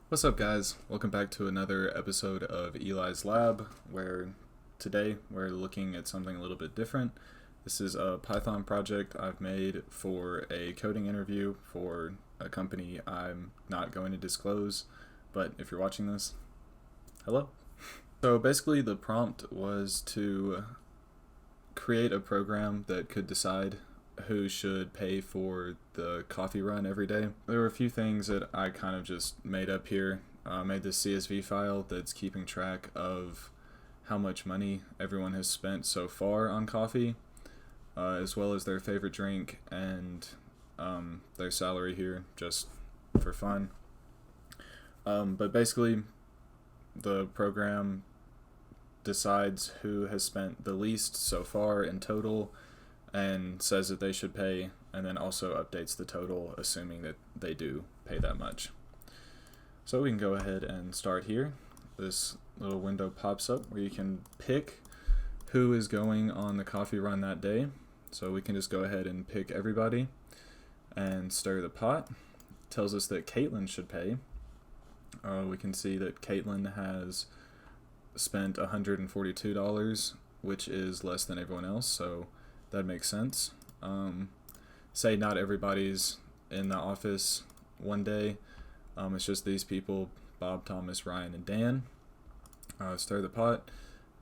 What's up, guys? Welcome back to another episode of Eli's Lab, where today we're looking at something a little bit different. This is a Python project I've made for a coding interview for a company I'm not going to disclose, but if you're watching this, hello. So basically the prompt was to create a program that could decide who should pay for the coffee run every day. There were a few things that I kind of just made up here. I made this CSV file that's keeping track of how much money everyone has spent so far on coffee, as well as their favorite drink and their salary here, just for fun. But basically, the program decides who has spent the least so far in total and says that they should pay, and then also updates the total assuming that they do pay that much. So we can go ahead and start here. This little window pops up where you can pick who is going on the coffee run that day. So we can just go ahead and pick everybody and stir the pot. It tells us that Caitlin should pay. We can see that Caitlin has spent $142, which is less than everyone else, so that makes sense. Say not everybody's in the office one day. It's just these people, Bob, Thomas, Ryan, and Dan. Stir the pot,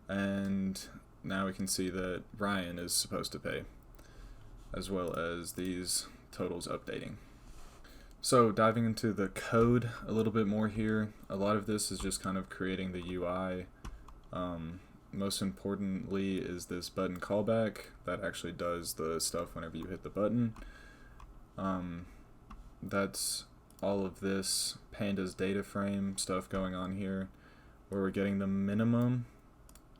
and now we can see that Ryan is supposed to pay, as well as these totals updating. So diving into the code a little bit more here, a lot of this is just kind of creating the UI. Most importantly is this button callback that actually does the stuff whenever you hit the button. That's all of this pandas data frame stuff going on here, where we're getting the minimum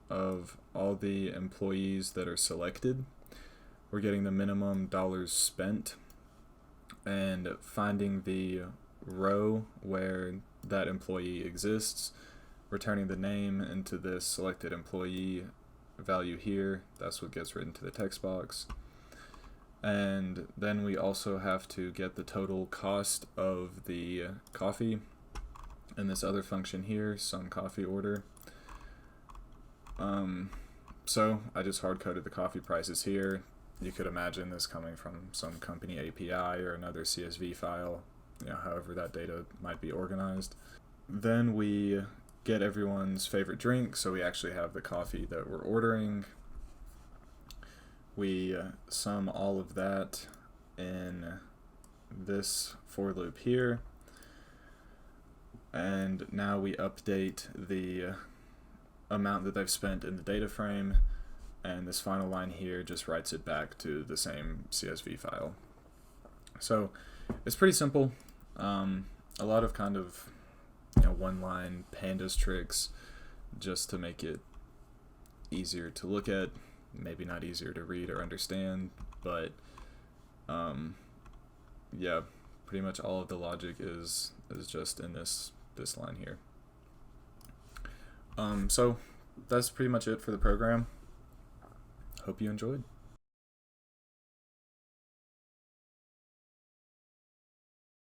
of all the employees that are selected. We're getting the minimum dollars spent and finding the row where that employee exists, returning the name into this selected employee value here. That's what gets written to the text box. And then we also have to get the total cost of the coffee in this other function here, some coffee order. So I just hard-coded the coffee prices here. You could imagine this coming from some company API or another CSV file, however that data might be organized. Then we get everyone's favorite drink, so we actually have the coffee that we're ordering. We sum all of that in this for loop here, and now we update the amount that they've spent in the data frame, and this final line here just writes it back to the same CSV file. So it's pretty simple. A lot of kind of one-line pandas tricks just to make it easier to look at, maybe not easier to read or understand, but yeah, pretty much all of the logic is just in this line here. So that's pretty much it for the program. Hope you enjoyed.